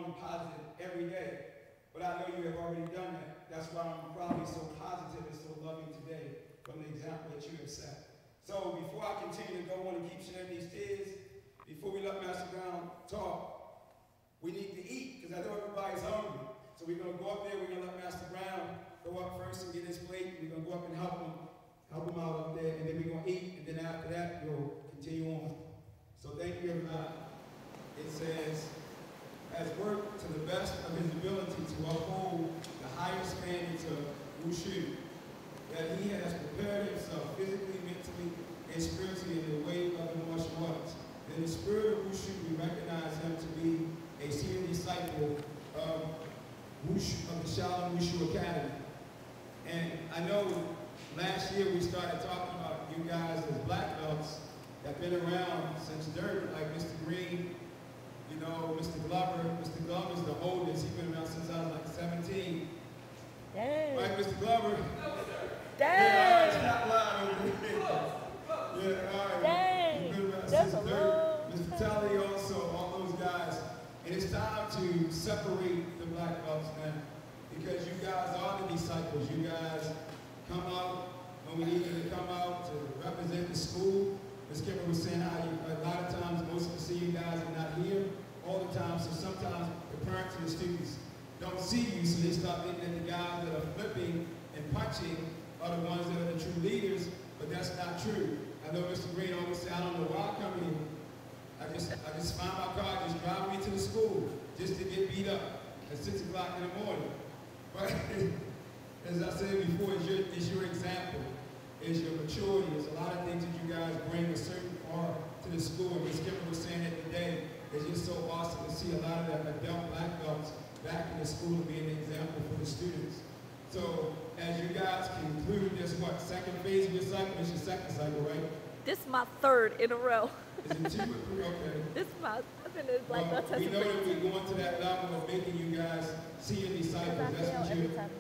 and positive every day. But I know you have already done that. That's why I'm probably so positive and so loving today from the example that you have set. So before I continue to go on and keep shedding these tears, before we let Master Brown talk, we need to eat, because I know everybody's hungry. So we're going to go up there, we're going to let Master Brown go up first and get his plate. We're going to go up and help him out up there, and then we're going to eat, and then after that, we'll continue on. So thank you, everybody. It says, has worked to the best of his ability to uphold the highest standards of Wushu, that he has prepared himself physically, mentally, and spiritually in the way of the martial arts. In the spirit of Wushu, we recognize him to be a senior disciple of Wushu, of the Shaolin Wushu Academy. And I know last year we started talking about you guys as black belts that have been around since dirt, like Mr. Green, you know, Mr. Glover. Mr. Glover's the oldest. He's been around since I was like 17. Dang. Right, Mr. Glover? Dang. Yeah, it's not loud over there. Yeah, all right. Dang. He's been around That's since a dirt. long Mr. time. Talley also, all those guys. And it's time to separate the black belts now, because you guys are the disciples. You guys come out when we need you to come out to represent the school. Ms. Kimber was saying how a lot of times most of the senior guys are not here all the time, so sometimes the parents and the students don't see you, so they start thinking that the guys that are flipping and punching are the ones that are the true leaders, but that's not true. I know Mr. Green always said, I don't know why I come here. I just find my car, just drive me to the school, just to get beat up at 6 o'clock in the morning. But as I said before, it's your example. Is your maturity. There's a lot of things that you guys bring a certain part to the school. And Ms. Kimber was saying it today. It's just so awesome to see a lot of the adult black belts back in the school and being an example for the students. So as you guys conclude this, what, second phase of your cycle? It's your second cycle, right? This is my third in a row. Is it 2 or 3? Okay. This is my, I've been in black belt We testing know for that we're going to that level of making you guys see your disciples.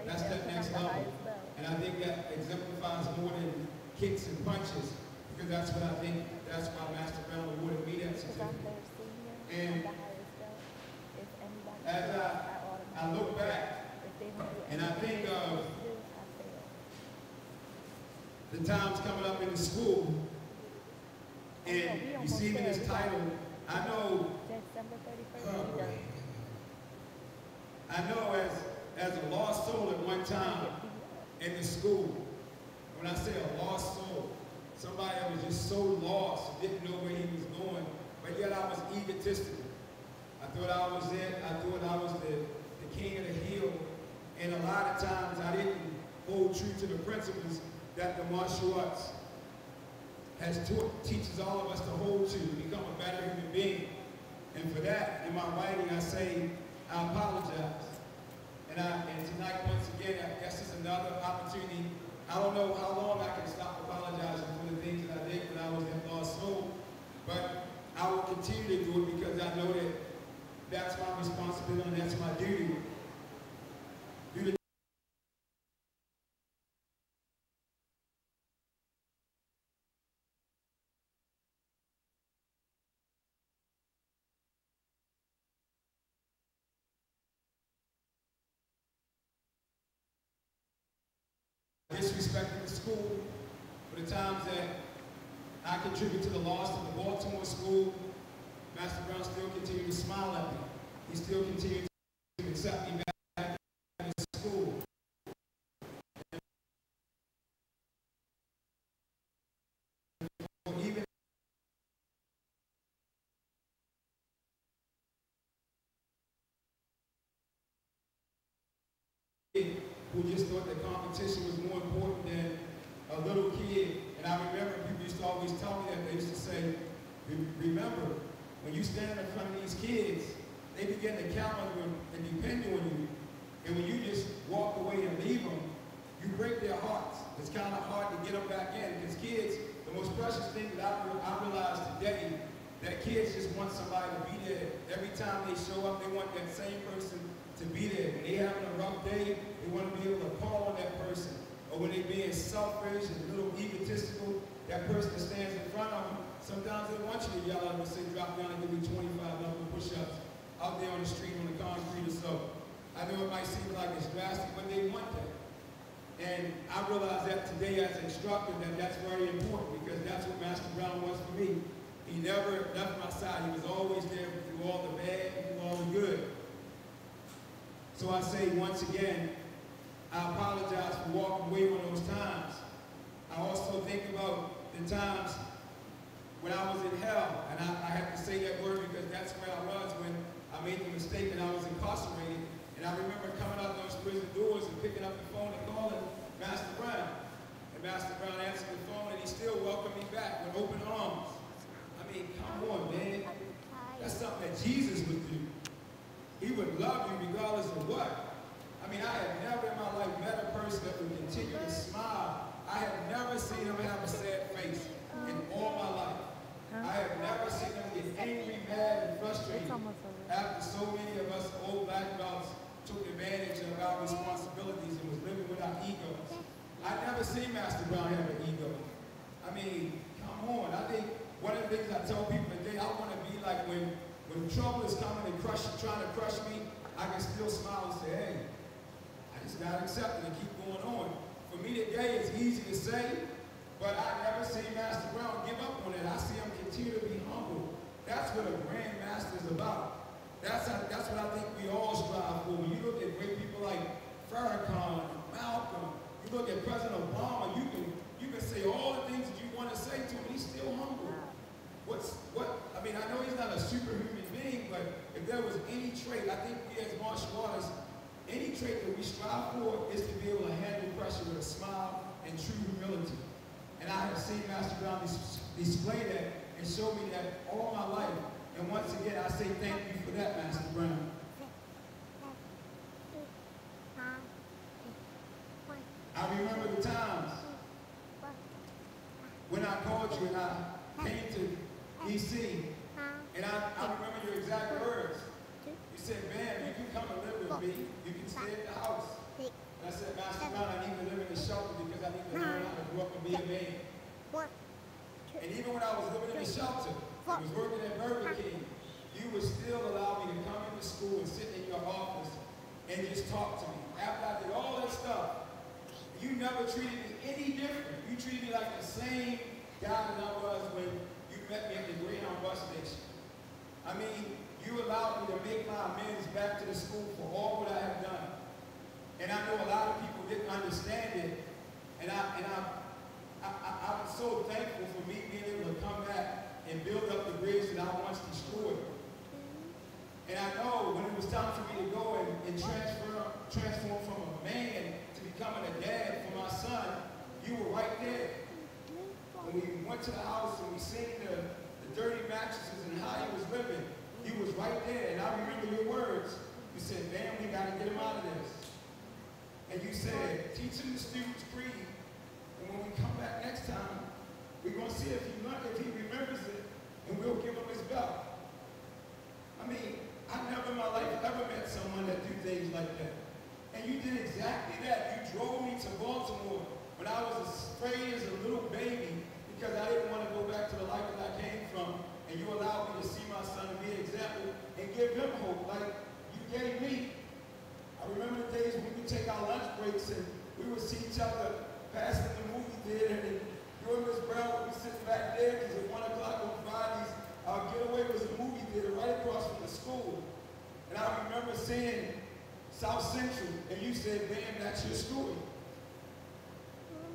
That's that next level. And I think that exemplifies more than kicks and punches, because that's what I think, that's why Master Brown awarded me that certificate. And as I look back, and I think of the times coming up in the school, and receiving this title, I know, I know as a lost soul at one time, in the school, when I say a lost soul, somebody that was just so lost, didn't know where he was going, but yet I was egotistical. I thought I was it, I thought I was the king of the hill, and a lot of times I didn't hold true to the principles that the martial arts has taught, teaches all of us to hold to become a better human being. And for that, in my writing, I say, I apologize. And tonight, once again, I guess it's another opportunity. I don't know how long I can stop apologizing for the things that I did when I was in lost soul, but I will continue to do it because I know that that's my responsibility and that's my duty. Disrespecting the school, for the times that I contribute to the loss of the Baltimore school, Master Brown still continued to smile at me. He still continued to accept me back in school. Even who just thought that competition was more important than a little kid. And I remember people used to always tell me that. They used to say, remember, when you stand in front of these kids, they begin to count on you and depend on you. And when you just walk away and leave them, you break their hearts. It's kind of hard to get them back in, because kids, the most precious thing that I realized today, that kids just want somebody to be there. Every time they show up, they want that same person to be there. When they're having a rough day, they want to be able to call on that person. Or when they're being selfish and a little egotistical, that person that stands in front of them, sometimes they want you to yell at them and say, drop down and give me 25 knuckle push-ups out there on the street on the concrete. I know it might seem like it's drastic, but they want that. And I realize that today as an instructor that that's very important because that's what Master Brown was for me. He never left my side. He was always there through all the bad and through all the good. So I say once again, I apologize for walking away on those times. I also think about the times when I was in hell, and I have to say that word because that's where I was when I made the mistake and I was incarcerated. And I remember coming out those prison doors and picking up the phone and calling Master Brown. And Master Brown answered the phone and he still welcomed me back with open arms. I mean, come on, man. That's something that Jesus would do. He would love you regardless of what. I mean, I have never in my life met a person that would continue to smile. I have never seen him have a sad face in all my life. I have never seen him get angry, mad, and frustrated after so many of us old black belts took advantage of our responsibilities and was living with our egos. I never seen Master Brown have an ego. I mean, come on. I think one of the things I tell people today, I want to be like when trouble is coming and trying to crush me, I can still smile and say, hey, I just got to accept it and keep going on. For me today, it's easy to say, but I never see Master Brown give up on it. I see him continue to be humble. That's what a Grand Master is about. That's what I think we all strive for. When you look at great people like Farrakhan, Malcolm, you look at President Obama, you can say all the things that you want to say to him, he's still humble. I mean, I know he's not a superhuman being, but if there was any trait, I think we as martial artists, any trait that we strive for is to be able to handle pressure with a smile and true humility. And I have seen Master Brown display that and show me that all my life. And once again, I say thank you for that, Master Brown. I remember the times when I called you and I came to D.C. and I remember your exact words. You said, man, you can come and live with me. You can stay at the house. And I said, Master Brown, I need to live in the shelter because I need to learn how to grow up and be a man. And even when I was living in the shelter, I was working at Burger King, you would still allow me to come into school and sit in your office and just talk to me. After I did all that stuff, you never treated me any different. You treated me like the same guy that I was when you met me at the Greyhound bus station. I mean, you allowed me to make my amends back to the school for all what I have done. And I know a lot of people didn't understand it. And I'm so thankful for me being able to come back and build up the bridge that I once destroyed. And I know when it was time for me to go and transform from a man to becoming a dad for my son, you were right there. When we went to the house and we seen the dirty mattresses and how he was living, you was right there. And I remember your words. You said, man, we got to get him out of this. And you said, teach him the student's creed. And when we come back next time, we're going to see if he remembers it, and we'll give him his belt. I mean, I never in my life ever met someone that do things like that. And you did exactly that. You drove me to Baltimore when I was afraid as a little baby because I didn't want to go back to the life that I came from. And you allowed me to see my son and be an example and give him hope like you gave me. I remember the days when we take our lunch breaks and we would see each other passing the movie theater and you and Miss Brown would be sitting back there because at 1 o'clock on Fridays, our getaway was a movie theater right across from the school. And I remember seeing South Central and you said, man, that's your story.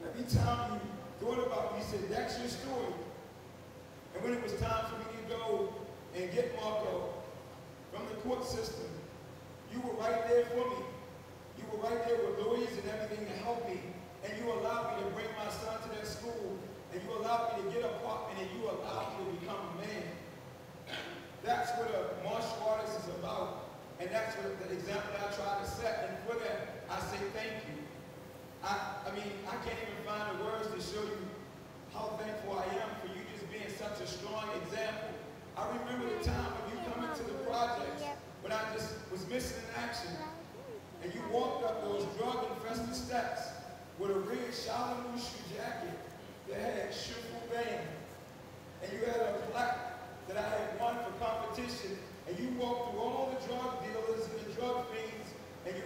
Every time you thought about me, you said, that's your story. And when it was time for me to go and get Marco from the court system, you were right there for me. You were right there with lawyers and everything to help me. And you allowed me to bring my son to that school. And you allowed me to get an apartment. And you allowed me to become a man. That's what a martial artist is about. And that's what the example I try to set. And for that, I say thank you. I mean, I can't even find the words to show you how thankful I am for you just being such a strong example. I remember the time when you come into the projects, when I just was missing in action, and you walked up those drug-infested steps with a red Shaolin-Wushu jacket that had Shifu band, and you had a plaque that I had won for competition, and you walked through all the drug dealers and the drug fiends, and you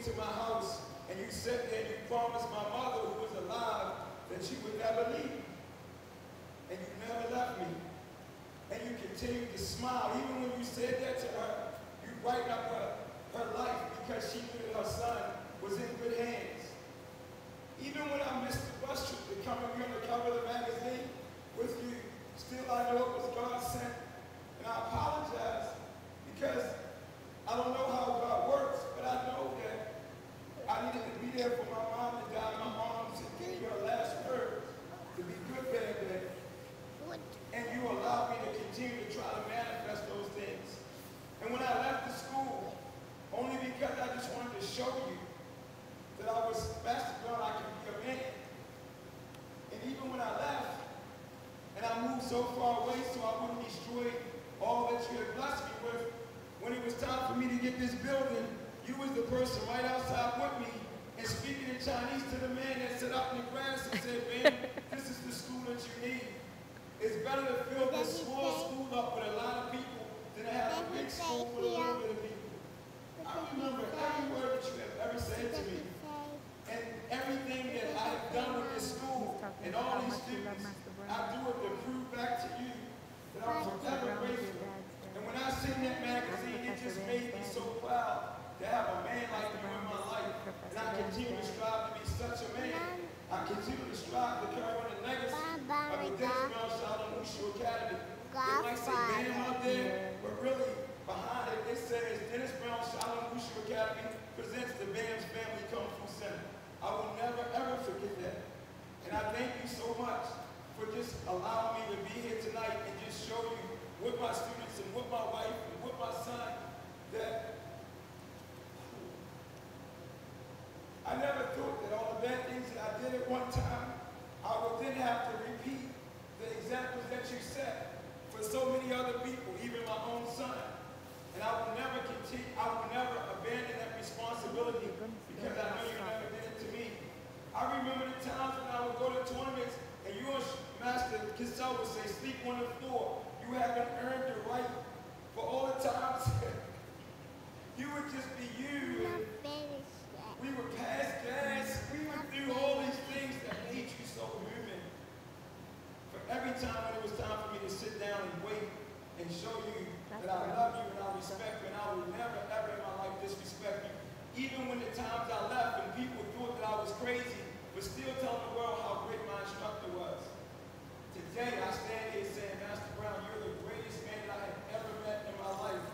to my house and you sat there and you promised my mother, who was alive, that you would never leave me. And you never left me. And you continued to smile. Even when you said that to her, you brightened up her life because she knew that her son was in good hands. Even when I missed the bus trip to come and be on the cover of the magazine with you, still I know it was God sent. And I apologize because I don't know how God works, but I know that I needed to be there for my mom to die in my arms and give her last words, to be good, bad, bad. And you allowed me to continue to try to manifest those things. And when I left the school, only because I just wanted to show you that I was, Pastor Brown, I can be a man. And even when I left, and I moved so far away so I wouldn't destroy all that you had blessed me with, when it was time for me to get this building, you was the person right outside with me and speaking in Chinese to the man that sat up in the grass and said, "Ben, this is the school that you need. It's better to fill this small school up with a lot of people than to have a big school with a little bit of people." I remember every word that you have ever said to me. And everything that I have done with this school and all these students, I do it to prove back to you that I'm forever grateful. And when I seen that magazine, it just made me so proud to have a man like you in my life. And I continue to strive to be such a man. I continue to strive to carry on the legacy of the Dennis Brown Shalom Wushu Academy. It might say BAM out there, but really behind it, it says Dennis Brown Shalom Wushu Academy presents the BAM's Family Kung Fu Center. I will never, ever forget that. And I thank you so much for just allowing me to be here tonight and just show you with my students and with my wife and with my son that I never thought that all the bad things that I did at one time, I would then have to repeat the examples that you set for so many other people, even my own son. And I will never continue, I will never abandon that responsibility because I know you never did it to me. I remember the times when I would go to tournaments and you and Master Kissel would say, "Sleep on the floor. You haven't earned the right." For all the times you would just be you. We would pass gas. We would do all these things that made you so human. For every time when it was time for me to sit down and wait and show you that I love you and I respect you and I will never ever in my life disrespect you. Even when the times I left and people thought that I was crazy, but still telling the world how great my instructor was. Today I stand here saying, "Master Brown, you're the greatest man that I have ever met in my life.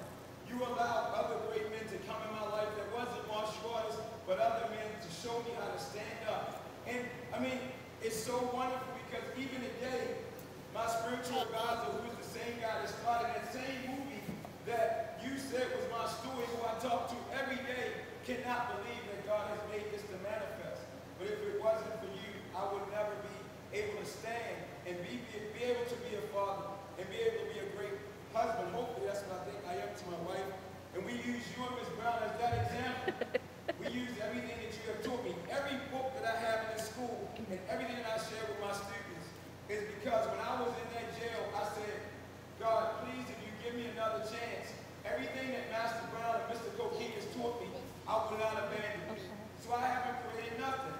You allowed other great men to come in my life that wasn't martial artists, but other men to show me how to stand up." And I mean, it's so wonderful because even today, my spiritual advisor, who is the same guy that started that same movie that you said was my story, who I talk to every day, cannot believe that God has made this to manifest. But if it wasn't for you, I would never be able to stand and be able to be a father and be able to be a great husband. Hopefully that's what I think I am to my wife. And we use you and Ms. Brown as that example. We use everything that you have taught me. Every book that I have in this school and everything that I share with my students is because when I was in that jail, I said, "God, please, if you give me another chance, everything that Master Brown and Mr. Coquille has taught me, I will not abandon you." So I haven't created nothing.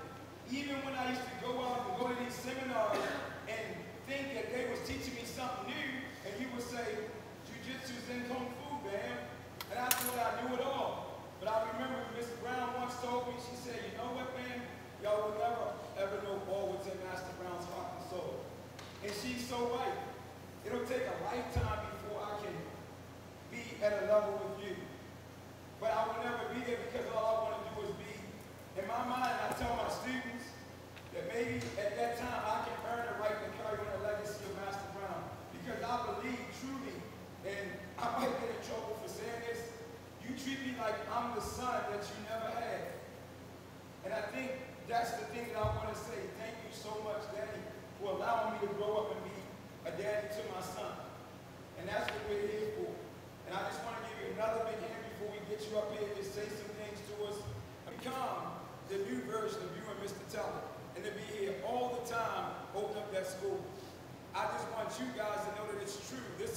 Even when I used to go out and go to these seminars and think that they was teaching me something new, and you would say, "Jiu-Jitsu and Kung Fu, man." And I thought I knew it all. But I remember Miss Brown once told me, she said, "You know what, man? Y'all will never, ever know all what's in Master Brown's heart and soul." And she's so right. It'll take a lifetime before I can be at a level with you. But I will never be there because all I want to do is be. In my mind, I tell my students that maybe at that time I can earn the right to carry on the legacy of Master Brown. Because I believe truly, and I might get in trouble for saying this, you treat me like I'm the son that you never had. And I think that's the thing that I want to say. Thank you so much, Daddy, for allowing me to grow up and be a daddy to my son. And that's what we're here for. And I just want to give you another big hand before we get you up here and just say some things to us. Become the new version of you and Mr. Teller. And to be here all the time, open up that school. I just want you guys to know that it's true. This